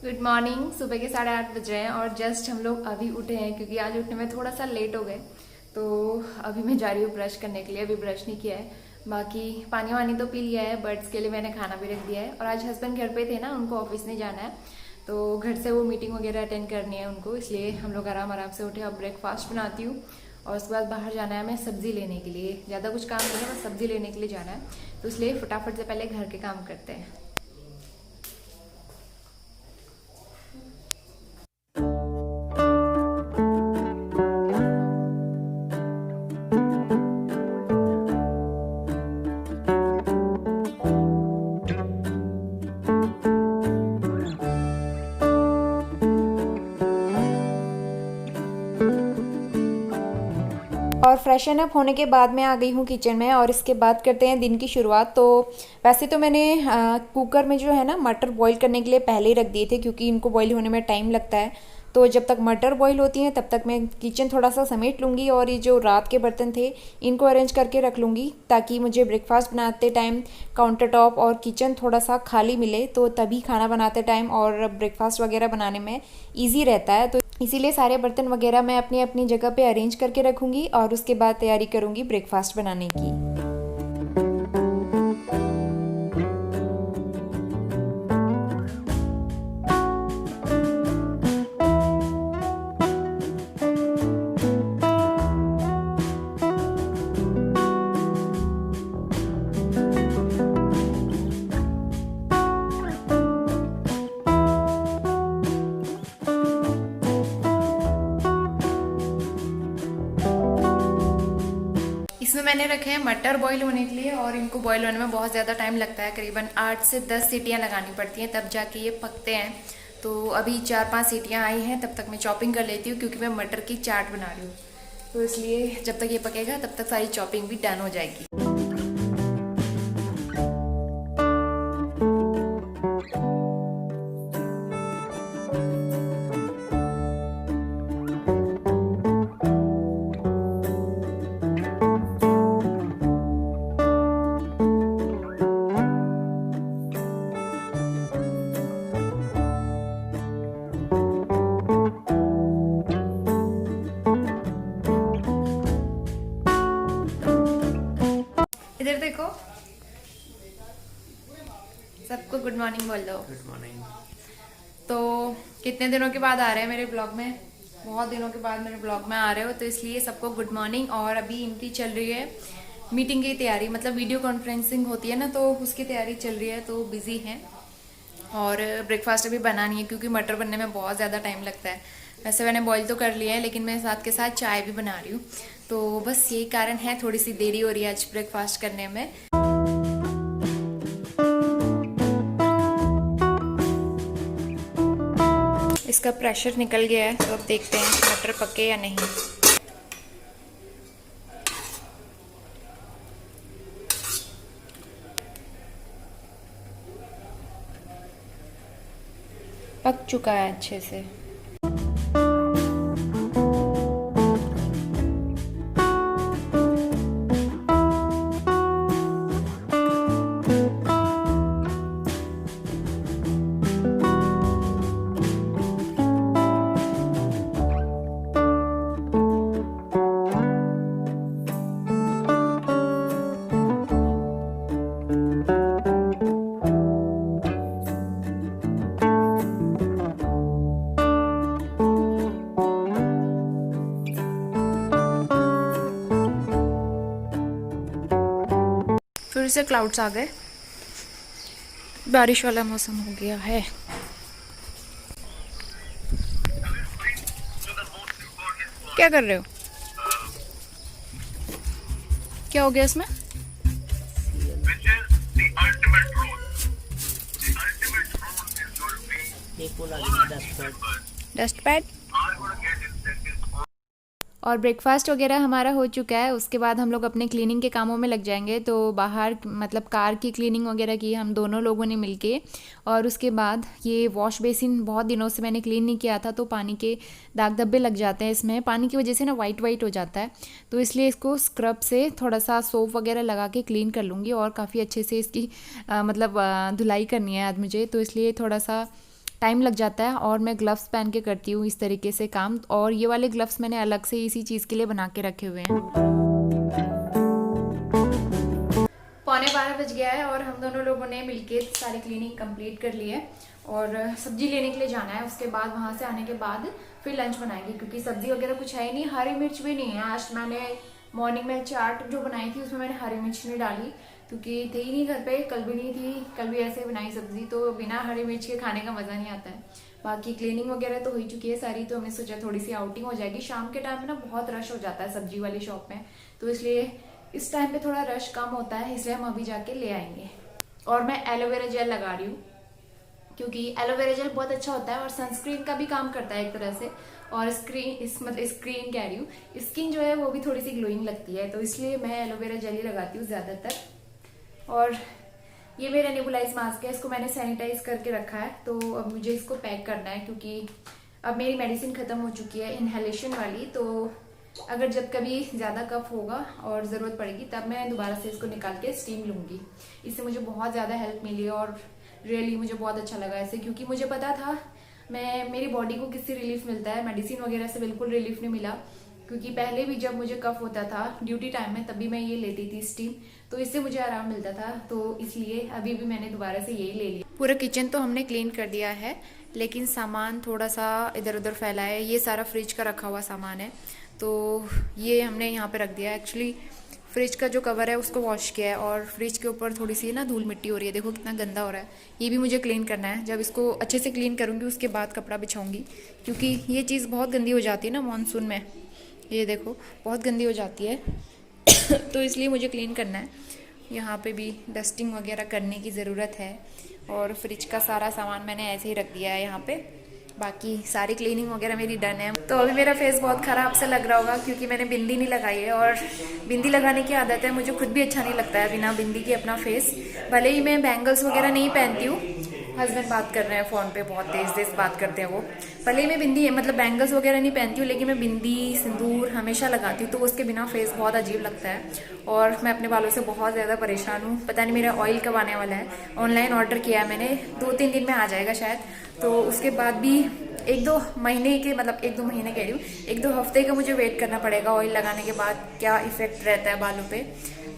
Good morning. सुबह के 8:30 बज रहे हैं और जस्ट हम लोग अभी उठे हैं क्योंकि आज उठने में थोड़ा सा लेट हो गए। तो अभी मैं जा रही हूँ ब्रश करने के लिए। अभी ब्रश नहीं किया है, बाकी पानी वानी तो पी लिया है। बर्ड्स के लिए मैंने खाना भी रख दिया है। और आज हस्बैंड घर पे थे ना, उनको ऑफिस नहीं जाना है, तो घर से वो मीटिंग वगैरह अटेंड करनी है उनको, इसलिए हम लोग आराम आराम से उठे। अब ब्रेकफास्ट बनाती हूँ और उसके बाद बाहर जाना है हमें सब्जी लेने के लिए। ज़्यादा कुछ काम नहीं है, बस सब्जी लेने के लिए जाना है, तो इसलिए फटाफट से पहले घर के काम करते हैं। और फ्रेशन अप होने के बाद मैं आ गई हूँ किचन में और इसके बाद करते हैं दिन की शुरुआत। तो वैसे तो मैंने कुकर में जो है ना मटर बॉईल करने के लिए पहले ही रख दिए थे, क्योंकि इनको बॉईल होने में टाइम लगता है। तो जब तक मटर बॉईल होती हैं तब तक मैं किचन थोड़ा सा समेट लूँगी और ये जो रात के बर्तन थे इनको अरेंज करके रख लूँगी, ताकि मुझे ब्रेकफास्ट बनाते टाइम काउंटर टॉप और किचन थोड़ा सा खाली मिले, तो तभी खाना बनाते टाइम और ब्रेकफास्ट वगैरह बनाने में ईजी रहता है। तो इसीलिए सारे बर्तन वगैरह मैं अपनी अपनी जगह पे अरेंज करके रखूँगी और उसके बाद तैयारी करूँगी ब्रेकफास्ट बनाने की। इसमें मैंने रखे हैं मटर बॉईल होने के लिए और इनको बॉईल होने में बहुत ज़्यादा टाइम लगता है, करीबन 8 से 10 सीटियाँ लगानी पड़ती हैं तब जाके ये पकते हैं। तो अभी 4-5 सीटियाँ आई हैं, तब तक मैं चॉपिंग कर लेती हूँ क्योंकि मैं मटर की चाट बना रही हूँ। तो इसलिए जब तक ये पकेगा तब तक सारी चॉपिंग भी डन हो जाएगी। इधर देखो, सबको गुड मॉर्निंग बोल दो। Good morning. तो कितने दिनों के बाद आ रहे हैं मेरे ब्लॉग में, बहुत दिनों के बाद मेरे ब्लॉग में आ रहे हो, तो इसलिए सबको गुड मॉर्निंग। और अभी इनकी चल रही है मीटिंग की तैयारी, मतलब वीडियो कॉन्फ्रेंसिंग होती है ना, तो उसकी तैयारी चल रही है, तो बिजी हैं। और ब्रेकफास्ट अभी बनानी है क्योंकि मटर बनने में बहुत ज़्यादा टाइम लगता है। वैसे मैंने बॉईल तो कर लिया है, लेकिन मैं साथ के साथ चाय भी बना रही हूँ, तो बस यही कारण है, थोड़ी सी देरी हो रही है आज ब्रेकफास्ट करने में। इसका प्रेशर निकल गया है, तो अब देखते हैं मटर पके या नहीं। पक चुका है अच्छे से। फिर से क्लाउड्स आ गए, बारिश वाला मौसम हो गया है। क्या कर रहे हो? क्या हो गया इसमें? Dust pad. और ब्रेकफास्ट वगैरह हमारा हो चुका है। उसके बाद हम लोग अपने क्लीनिंग के कामों में लग जाएंगे। तो बाहर मतलब कार की क्लीनिंग वगैरह की हम दोनों लोगों ने मिलके, और उसके बाद ये वॉश बेसिन बहुत दिनों से मैंने क्लीन नहीं किया था, तो पानी के दाग धब्बे लग जाते हैं इसमें, पानी की वजह से ना वाइट वाइट हो जाता है। तो इसलिए इसको स्क्रब से थोड़ा सा सोप वगैरह लगा के क्लीन कर लूँगी, और काफ़ी अच्छे से इसकी धुलाई करनी है आज मुझे, तो इसलिए थोड़ा सा टाइम लग जाता है और मैं ग्लव्स पहन के करती हूँ इस तरीके से काम। और ये वाले ग्लव्स मैंने अलग से इसी चीज़ के लिए बना के रखे हुए हैं। 11:15 बज गया है और हम दोनों लोगों ने मिलके सारी क्लीनिंग कंप्लीट कर ली है और सब्जी लेने के लिए जाना है। उसके बाद वहाँ से आने के बाद फिर लंच बनाएंगे, क्योंकि सब्जी वगैरह कुछ है ही नहीं, हरी मिर्च भी नहीं है। आज मैंने मॉर्निंग में चाट जो बनाई थी उसमें मैंने हरी मिर्च नहीं डाली, क्योंकि थी ही नहीं घर पे, कल भी नहीं थी, कल भी ऐसे बनाई सब्जी, तो बिना हरी मिर्च के खाने का मज़ा नहीं आता है। बाकी क्लीनिंग वगैरह तो हो ही चुकी है सारी, तो हमने सोचा थोड़ी सी आउटिंग हो जाएगी। शाम के टाइम में ना बहुत रश हो जाता है सब्जी वाली शॉप में, तो इसलिए इस टाइम पे थोड़ा रश कम होता है, इसलिए हम अभी जाके ले आएंगे। और मैं एलोवेरा जेल लगा रही हूँ, क्योंकि एलोवेरा जेल बहुत अच्छा होता है और सनस्क्रीन का भी काम करता है एक तरह से। और स्क्रीन कह रही हूँ, स्किन जो है वो भी थोड़ी सी ग्लोइंग लगती है, तो इसलिए मैं एलोवेरा जेल ही लगाती हूँ ज़्यादातर। और ये मेरा नेबुलाइज मास्क है, इसको मैंने सैनिटाइज करके रखा है, तो अब मुझे इसको पैक करना है, क्योंकि अब मेरी मेडिसिन ख़त्म हो चुकी है इनहेलेशन वाली। तो अगर जब कभी ज़्यादा कफ होगा और ज़रूरत पड़ेगी तब मैं दोबारा से इसको निकाल के स्टीम लूँगी। इससे मुझे बहुत ज़्यादा हेल्प मिली और रियली मुझे बहुत अच्छा लगा इससे, क्योंकि मुझे पता था मेरी बॉडी को किससे रिलीफ मिलता है, मेडिसिन वगैरह से बिल्कुल रिलीफ नहीं मिला। क्योंकि पहले भी जब मुझे कफ होता था ड्यूटी टाइम में, तभी मैं ये लेती थी स्टीम, तो इससे मुझे आराम मिलता था। तो इसलिए अभी भी मैंने दोबारा से यही ले लिया। पूरा किचन तो हमने क्लीन कर दिया है, लेकिन सामान थोड़ा सा इधर उधर फैला है। ये सारा फ्रिज का रखा हुआ सामान है, तो ये हमने यहाँ पे रख दिया है। एक्चुअली फ्रिज का जो कवर है उसको वॉश किया है और फ्रिज के ऊपर थोड़ी सी ना धूल मिट्टी हो रही है, देखो कितना गंदा हो रहा है। ये भी मुझे क्लीन करना है, जब इसको अच्छे से क्लीन करूँगी उसके बाद कपड़ा बिछाऊँगी, क्योंकि ये चीज़ बहुत गंदी हो जाती है ना मानसून में, ये देखो बहुत गंदी हो जाती है तो इसलिए मुझे क्लीन करना है। यहाँ पे भी डस्टिंग वगैरह करने की ज़रूरत है। और फ्रिज का सारा सामान मैंने ऐसे ही रख दिया है यहाँ पे, बाकी सारी क्लीनिंग वगैरह मेरी डन है। तो अभी मेरा फेस बहुत ख़राब से लग रहा होगा, क्योंकि मैंने बिंदी नहीं लगाई है और बिंदी लगाने की आदत है, मुझे खुद भी अच्छा नहीं लगता है बिना बिंदी के अपना फेस। भले ही मैं बैंगल्स वगैरह नहीं पहनती हूँ, हस्बैंड बात कर रहे हैं फ़ोन पे, बहुत तेज़ तेज़ बात करते हैं वो। भले ही मैं बिंदी मतलब बैंगल्स वगैरह नहीं पहनती हूँ, लेकिन मैं बिंदी सिंदूर हमेशा लगाती हूँ, तो उसके बिना फेस बहुत अजीब लगता है। और मैं अपने बालों से बहुत ज़्यादा परेशान हूँ, पता नहीं मेरा ऑयल कब आने वाला है। ऑनलाइन ऑर्डर किया है मैंने, 2-3 दिन में आ जाएगा शायद। तो उसके बाद भी 1-2 महीने के, मतलब 1-2 महीने कह रही हूँ, 1-2 हफ्ते का मुझे वेट करना पड़ेगा ऑयल लगाने के बाद, क्या इफेक्ट रहता है बालों पे।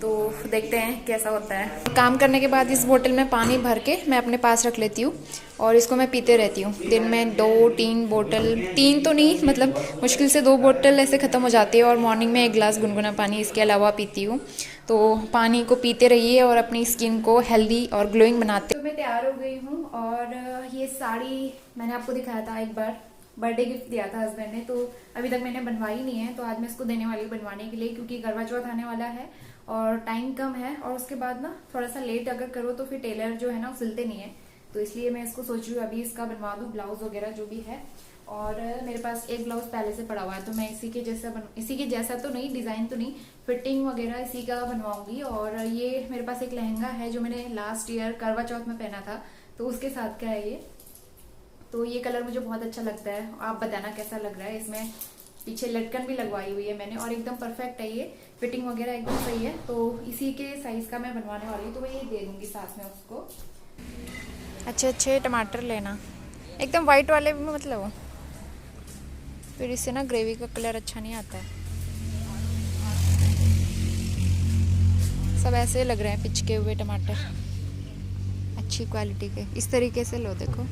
तो देखते हैं कैसा होता है। काम करने के बाद इस बोतल में पानी भर के मैं अपने पास रख लेती हूँ और इसको मैं पीते रहती हूँ। दिन में 2-3 बोतल, 3 तो नहीं, मतलब मुश्किल से 2 बोतल ऐसे ख़त्म हो जाती है। और मॉर्निंग में 1 गिलास गुनगुना पानी इसके अलावा पीती हूँ। तो पानी को पीते रहिए और अपनी स्किन को हेल्दी और ग्लोइंग बनाते। तो मैं तैयार हो गई हूँ और ये साड़ी मैंने आपको दिखाया था एक बार, बर्थडे गिफ्ट दिया था हस्बैंड ने, तो अभी तक मैंने बनवाई नहीं है, तो आज मैं इसको देने वाली हूँ बनवाने के लिए, क्योंकि करवा चौथ आने वाला है और टाइम कम है। और उसके बाद ना थोड़ा सा लेट अगर करो तो फिर टेलर जो है ना सिलते नहीं है, तो इसलिए मैं इसको सोच रही हूँ अभी इसका बनवा दूँ ब्लाउज वगैरह जो भी है। और मेरे पास एक ब्लाउज पहले से पड़ा हुआ है, तो मैं इसी के जैसा तो नहीं, डिज़ाइन तो नहीं, फिटिंग वगैरह इसी का बनवाऊंगी। और ये मेरे पास एक लहंगा है जो मैंने लास्ट ईयर करवा चौथ में पहना था, तो उसके साथ का है ये। तो ये कलर मुझे बहुत अच्छा लगता है, आप बताना कैसा लग रहा है। इसमें पीछे लटकन भी लगवाई हुई है मैंने और एकदम परफेक्ट है ये, फिटिंग वगैरह एकदम सही है। तो इसी के साइज का मैं बनवाने वाली हूँ, तो मैं ये दे दूंगी साथ में उसको। अच्छे अच्छे टमाटर लेना, एकदम वाइट वाले भी मतलब, फिर इससे ना ग्रेवी का कलर अच्छा नहीं आता है। सब ऐसे लग रहे हैं पिचके हुए टमाटर, अच्छी क्वालिटी के। इस तरीके से लो, देखो।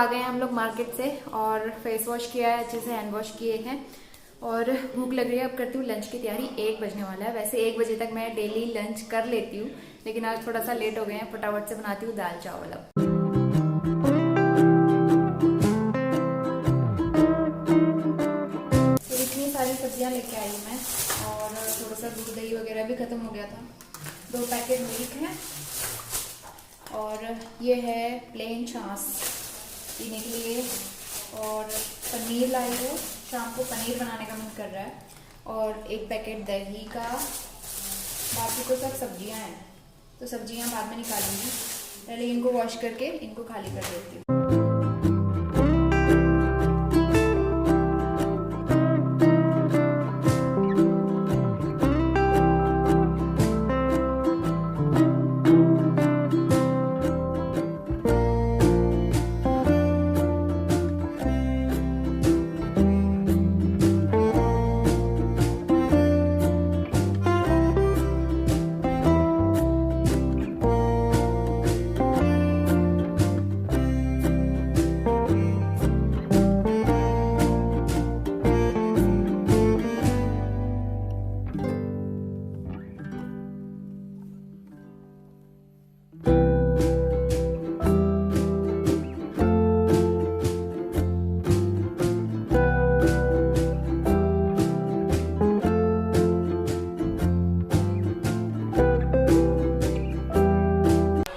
आ गए हैं हम लोग मार्केट से और फेस वॉश किया है, अच्छे से हैंड वॉश किए हैं और भूख लग रही है। अब करती हूँ लंच की तैयारी। 1 बजने वाला है। वैसे 1 बजे तक मैं डेली लंच कर लेती हूँ, लेकिन आज थोड़ा सा लेट हो गए हैं। फटाफट से बनाती हूँ दाल चावल। अब तो इतनी सारी सब्जियाँ लेके आई मैं और थोड़ा सा दूध दही वगैरह भी खत्म हो गया था। 2 पैकेट मिल्क है और ये है प्लेन छाछ पीने के लिए और पनीर लाई हो। शाम को पनीर बनाने का मन कर रहा है और 1 पैकेट दही का। बाकी तो सब सब्जियां हैं, तो सब्जियां बाद में निकालूंगी। पहले इनको वॉश करके इनको खाली कर देती हूँ।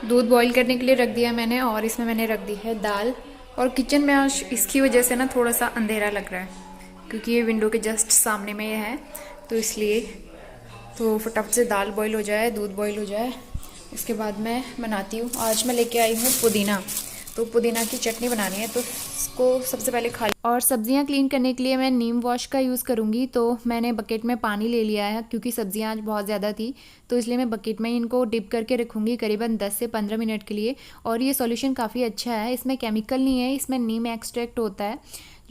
दूध बॉईल करने के लिए रख दिया मैंने और इसमें मैंने रख दी है दाल। और किचन में आज इसकी वजह से ना थोड़ा सा अंधेरा लग रहा है, क्योंकि ये विंडो के जस्ट सामने में ये है, तो इसलिए। तो फटाफट से दाल बॉईल हो जाए, दूध बॉईल हो जाए, उसके बाद मैं बनाती हूँ। आज मैं लेके आई हूँ पुदीना, तो पुदीना की चटनी बनानी है, तो इसको सबसे पहले खा। और सब्जियां क्लीन करने के लिए मैं नीम वॉश का यूज़ करूँगी। तो मैंने बकेट में पानी ले लिया है, क्योंकि सब्जियां आज बहुत ज़्यादा थी, तो इसलिए मैं बकेट में इनको डिप करके रखूँगी करीबन 10 से 15 मिनट के लिए। और ये सॉल्यूशन काफ़ी अच्छा है, इसमें केमिकल नहीं है, इसमें नीम एक्सट्रैक्ट होता है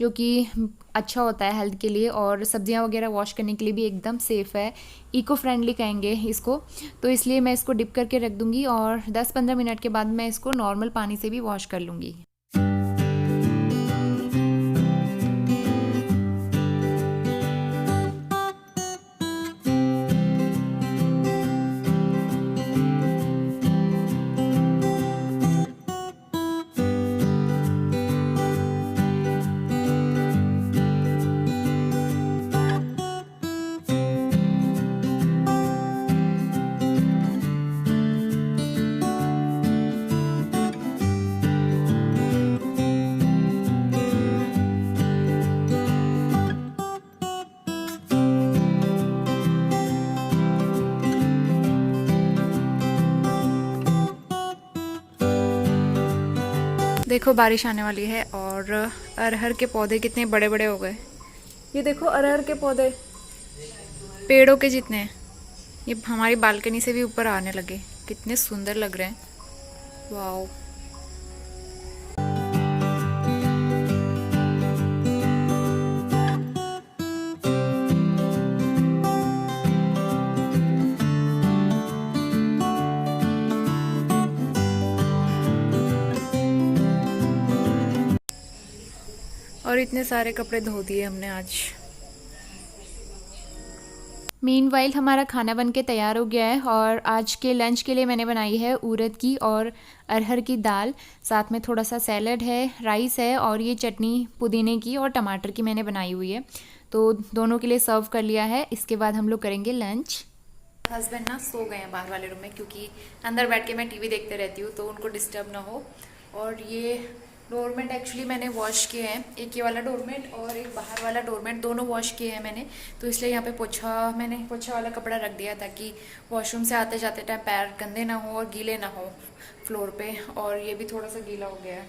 जो कि अच्छा होता है हेल्थ के लिए। और सब्जियां वगैरह वॉश करने के लिए भी एकदम सेफ़ है, इको फ्रेंडली कहेंगे इसको। तो इसलिए मैं इसको डिप करके रख दूँगी और 10-15 मिनट के बाद मैं इसको नॉर्मल पानी से भी वॉश कर लूँगी। देखो बारिश आने वाली है और अरहर के पौधे कितने बड़े बड़े हो गए। ये देखो अरहर के पौधे पेड़ों के जितने हैं। ये हमारी बालकनी से भी ऊपर आने लगे, कितने सुंदर लग रहे हैं। वाओ। और इतने सारे कपड़े धो दिए हमने आज। मीनवाइल हमारा खाना बनके तैयार हो गया है और आज के लंच के लिए मैंने बनाई है उड़द की और अरहर की दाल, साथ में थोड़ा सा सैलड है, राइस है और ये चटनी पुदीने की और टमाटर की मैंने बनाई हुई है। तो दोनों के लिए सर्व कर लिया है। इसके बाद हम लोग करेंगे लंच। हस्बैंड ना सो गए हैं बाहर वाले रूम में, क्योंकि अंदर बैठ के मैं टीवी देखते रहती हूँ, तो उनको डिस्टर्ब ना हो। और ये डोरमेट एक्चुअली मैंने वॉश किए हैं, एक ये वाला डोरमेट और एक बाहर वाला डोरमेट, दोनों वॉश किए हैं मैंने। तो इसलिए यहाँ पे मैंने पोछा वाला कपड़ा रख दिया, ताकि वॉशरूम से आते जाते टाइम पैर गंदे ना हो और गीले ना हो फ्लोर पे। और ये भी थोड़ा सा गीला हो गया है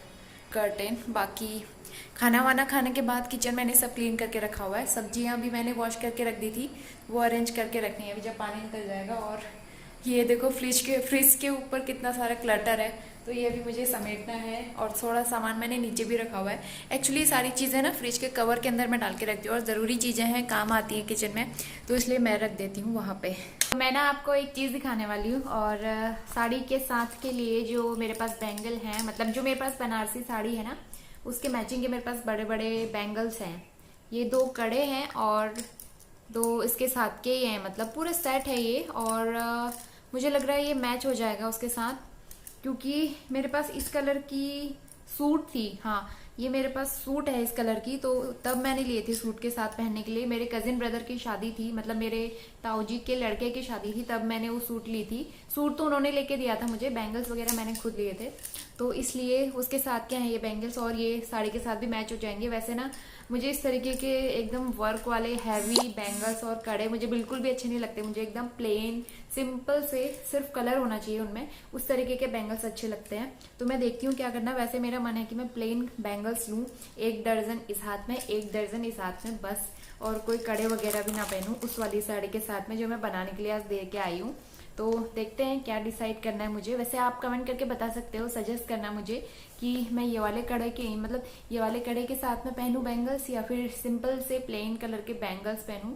कर्टेन। बाकी खाना वाना खाने के बाद किचन मैंने सब क्लीन करके रखा हुआ है। सब्जियाँ भी मैंने वॉश करके रख दी थी, वो अरेंज करके रखनी है अभी जब पानी निकल जाएगा। और ये देखो फ्रिज के ऊपर कितना सारा क्लटर है, तो ये भी मुझे समेटना है। और थोड़ा सामान मैंने नीचे भी रखा हुआ है। एक्चुअली सारी चीज़ें ना फ्रिज के कवर के अंदर मैं डाल के रखती हूँ, और ज़रूरी चीज़ें हैं, काम आती हैं किचन में, तो इसलिए मैं रख देती हूँ वहाँ पे। तो मैं ना आपको एक चीज़ दिखाने वाली हूँ। और साड़ी के साथ के लिए जो मेरे पास बैंगल हैं, मतलब जो मेरे पास बनारसी साड़ी है ना, उसके मैचिंग के मेरे पास बड़े बड़े बैंगल्स हैं। ये 2 कड़े हैं और 2 इसके साथ के ही हैं, मतलब पूरा सेट है ये। और मुझे लग रहा है ये मैच हो जाएगा उसके साथ, क्योंकि मेरे पास इस कलर की सूट थी। हाँ, ये मेरे पास सूट है इस कलर की, तो तब मैंने लिए थे सूट के साथ पहनने के लिए। मेरे कजिन ब्रदर की शादी थी, मतलब मेरे ताऊजी के लड़के की शादी थी, तब मैंने वो सूट ली थी। सूट तो उन्होंने लेके दिया था मुझे, बैंगल्स वगैरह मैंने खुद लिए थे। तो इसलिए उसके साथ क्या है ये बैंगल्स, और ये साड़ी के साथ भी मैच हो जाएंगे। वैसे ना मुझे इस तरीके के एकदम वर्क वाले हैवी बैंगल्स और कड़े मुझे बिल्कुल भी अच्छे नहीं लगते। मुझे एकदम प्लेन सिंपल से सिर्फ कलर होना चाहिए उनमें, उस तरीके के बैंगल्स अच्छे लगते हैं। तो मैं देखती हूँ क्या करना। वैसे मेरा मन है कि मैं प्लेन बैंगल्स लूँ, 1 दर्जन इस हाथ में, 1 दर्जन इस हाथ में बस, और कोई कड़े वगैरह भी ना पहनूं उस वाली साड़ी के साथ में जो मैं बनाने के लिए आज दे के आई हूँ। तो देखते हैं क्या डिसाइड करना है मुझे। वैसे आप कमेंट करके बता सकते हो, सजेस्ट करना मुझे कि मैं ये वाले कड़े के, मतलब ये वाले कड़े के साथ में पहनूं बैंगल्स, या फिर सिंपल से प्लेन कलर के बैंगल्स पहनूं,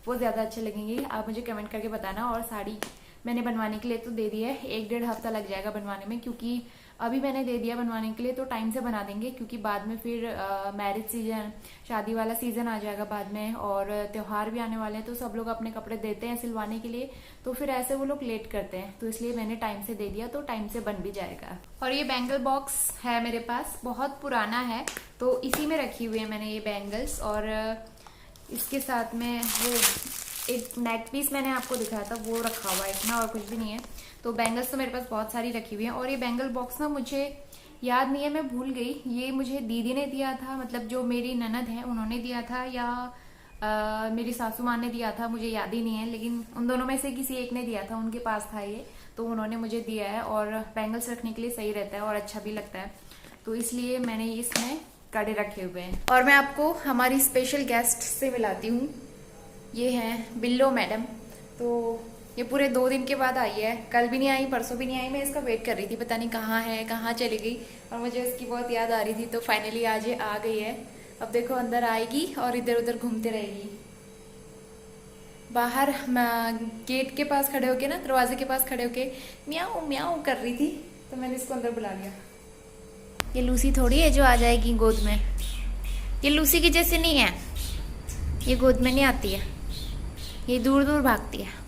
वो ज्यादा अच्छे लगेंगे। आप मुझे कमेंट करके बताना। और साड़ी मैंने बनवाने के लिए तो दे दिया है, 1-1.5 हफ्ता लग जाएगा बनवाने में, क्योंकि अभी मैंने दे दिया बनवाने के लिए तो टाइम से बना देंगे, क्योंकि बाद में फिर मैरिज सीजन, शादी वाला सीजन आ जाएगा बाद में, और त्योहार भी आने वाले हैं, तो सब लोग अपने कपड़े देते हैं सिलवाने के लिए, तो फिर ऐसे वो लोग लेट करते हैं। तो इसलिए मैंने टाइम से दे दिया, तो टाइम से बन भी जाएगा। और ये बैंगल बॉक्स है मेरे पास, बहुत पुराना है, तो इसी में रखी हुई है मैंने ये बैंगल्स। और इसके साथ में वो एक नेक पीस मैंने आपको दिखाया था, वो रखा हुआ है इसमें, और कुछ भी नहीं है। तो बैंगल्स तो मेरे पास बहुत सारी रखी हुई है। और ये बैंगल बॉक्स ना मुझे याद नहीं है, मैं भूल गई, ये मुझे दीदी ने दिया था, मतलब जो मेरी ननद है उन्होंने दिया था, या मेरी सासू माँ ने दिया था, मुझे याद ही नहीं है, लेकिन उन दोनों में से किसी एक ने दिया था, उनके पास था ये, तो उन्होंने मुझे दिया है। और बैंगल्स रखने के लिए सही रहता है और अच्छा भी लगता है, तो इसलिए मैंने इसमें कड़े रखे हुए हैं। और मैं आपको हमारी स्पेशल गेस्ट से मिलाती हूँ। ये हैं बिल्लो मैडम। तो ये पूरे 2 दिन के बाद आई है, कल भी नहीं आई, परसों भी नहीं आई। मैं इसका वेट कर रही थी, पता नहीं कहाँ है, कहाँ चली गई, और मुझे इसकी बहुत याद आ रही थी। तो फाइनली आज ये आ गई है। अब देखो अंदर आएगी और इधर उधर घूमते रहेगी। बाहर गेट के पास खड़े होके ना, दरवाजे के पास खड़े होके म्याऊ म्याऊ कर रही थी, तो मैंने इसको अंदर बुला लिया। ये लूसी थोड़ी है जो आ जाएगी गोद में, ये लूसी की जैसे नहीं है, ये गोद में नहीं आती है, ये दूर दूर भागती है।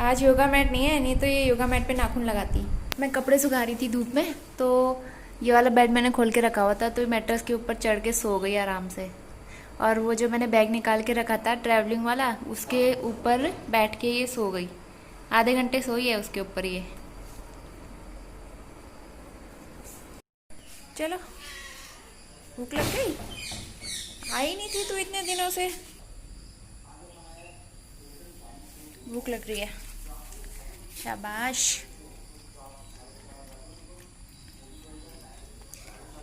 आज योगा मैट नहीं है, नहीं तो ये योगा मैट पे नाखून लगाती। मैं कपड़े सुखा रही थी धूप में, तो ये वाला बेड मैंने खोल के रखा हुआ था, तो मैट्रेस के ऊपर चढ़ के सो गई आराम से। और वो जो मैंने बैग निकाल के रखा था ट्रैवलिंग वाला, उसके ऊपर बैठ के ये सो गई, आधे घंटे सोई है उसके ऊपर ये। चलो, भूख लग गई, आई नहीं थी तू इतने दिनों से, भूख लग रही है, शाबाश।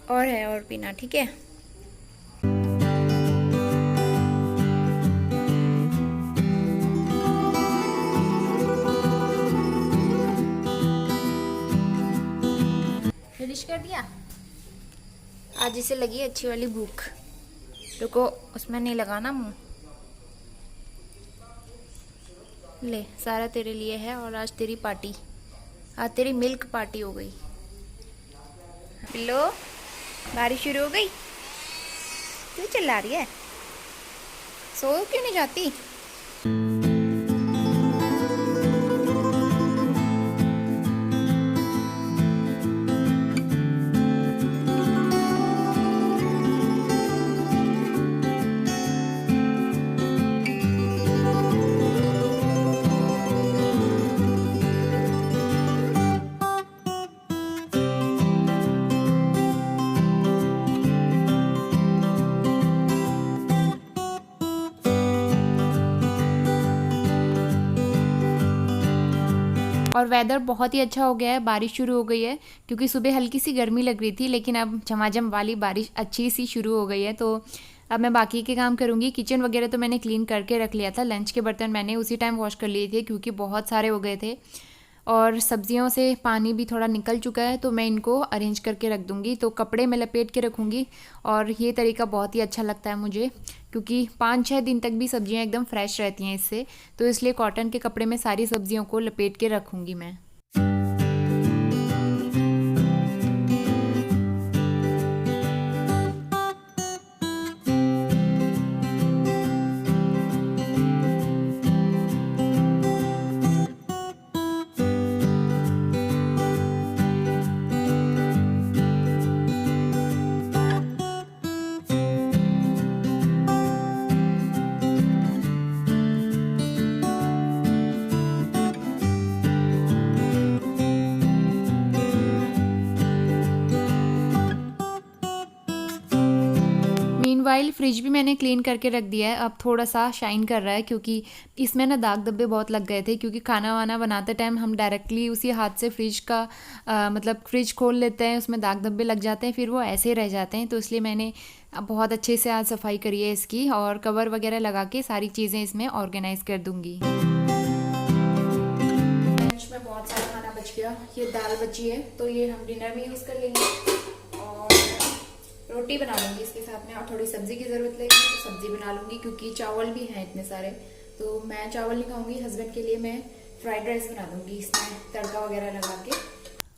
और है, और पीना, ठीक है। फिनिश कर दिया। आज इसे लगी अच्छी वाली भूख, रुको उसमें नहीं लगाना मुंह, ले सारा तेरे लिए है। और आज तेरी पार्टी, आज तेरी मिल्क पार्टी हो गई। बिल्लो, बारिश शुरू हो गई, क्यों चिल्ला रही है, सो क्यों नहीं जाती। और वेदर बहुत ही अच्छा हो गया है, बारिश शुरू हो गई है, क्योंकि सुबह हल्की सी गर्मी लग रही थी, लेकिन अब झमाझम वाली बारिश अच्छी सी शुरू हो गई है। तो अब मैं बाकी के काम करूँगी। किचन वगैरह तो मैंने क्लीन करके रख लिया था, लंच के बर्तन मैंने उसी टाइम वॉश कर लिए थे, क्योंकि बहुत सारे हो गए थे। और सब्जियों से पानी भी थोड़ा निकल चुका है, तो मैं इनको अरेंज करके रख दूँगी। तो कपड़े में लपेट के रखूँगी, और ये तरीका बहुत ही अच्छा लगता है मुझे, क्योंकि 5-6 दिन तक भी सब्जियां एकदम फ्रेश रहती हैं इससे। तो इसलिए कॉटन के कपड़े में सारी सब्जियों को लपेट के रखूँगी मैं। मीनवाइल फ्रिज भी मैंने क्लीन करके रख दिया है। अब थोड़ा सा शाइन कर रहा है क्योंकि इसमें ना दाग धब्बे बहुत लग गए थे, क्योंकि खाना वाना बनाते टाइम हम डायरेक्टली उसी हाथ से फ्रिज का मतलब फ्रिज खोल लेते हैं, उसमें दाग धब्बे लग जाते हैं, फिर वो ऐसे रह जाते हैं। तो इसलिए मैंने अब बहुत अच्छे से आज सफाई करी है इसकी, और कवर वगैरह लगा के सारी चीज़ें इसमें ऑर्गेनाइज कर दूँगी। लंच में बहुत सारा खाना बच गया। ये दाल बची है तो ये हम डिनर में यूज़ कर लेंगे, और रोटी बना लूँगी इसके साथ में, और थोड़ी सब्ज़ी की ज़रूरत लगेगी तो सब्ज़ी बना लूँगी, क्योंकि चावल भी हैं इतने सारे। तो मैं चावल नहीं खाऊँगी, हस्बैंड के लिए मैं फ्राइड राइस बना दूँगी इसमें तड़का वगैरह लगा के।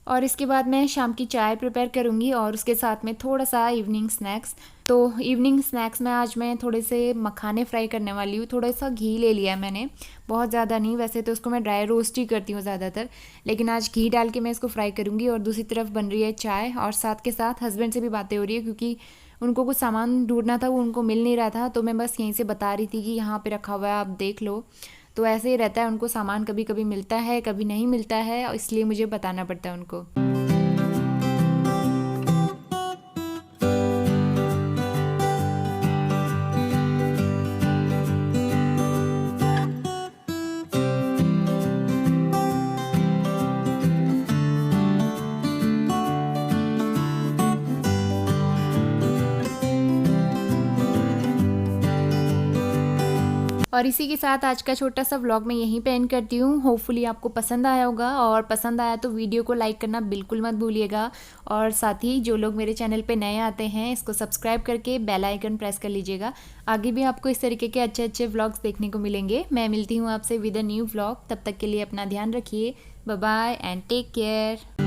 और इसके बाद मैं शाम की चाय प्रिपेयर करूँगी, और उसके साथ में थोड़ा सा इवनिंग स्नैक्स। तो इवनिंग स्नैक्स में आज मैं थोड़े से मखाने फ्राई करने वाली हूँ। थोड़ा सा घी ले लिया है मैंने, बहुत ज़्यादा नहीं, वैसे तो उसको मैं ड्राई रोस्ट ही करती हूँ ज़्यादातर, लेकिन आज घी डाल के मैं इसको फ्राई करूँगी। और दूसरी तरफ बन रही है चाय, और साथ के साथ हस्बैंड से भी बातें हो रही है, क्योंकि उनको कुछ सामान ढूंढना था, वो उनको मिल नहीं रहा था। तो मैं बस यहीं से बता रही थी कि यहाँ पे रखा हुआ है, आप देख लो। तो ऐसे ही रहता है, उनको सामान कभी कभी मिलता है, कभी नहीं मिलता है, इसलिए मुझे बताना पड़ता है उनको। और इसी के साथ आज का छोटा सा व्लॉग मैं यहीं पे एंड करती हूँ। होपफुली आपको पसंद आया होगा, और पसंद आया तो वीडियो को लाइक करना बिल्कुल मत भूलिएगा। और साथ ही जो लोग मेरे चैनल पे नए आते हैं, इसको सब्सक्राइब करके बेल आइकन प्रेस कर लीजिएगा। आगे भी आपको इस तरीके के अच्छे अच्छे व्लॉग्स देखने को मिलेंगे। मैं मिलती हूँ आपसे विद अ न्यू व्लॉग। तब तक के लिए अपना ध्यान रखिए। Bye bye and take care.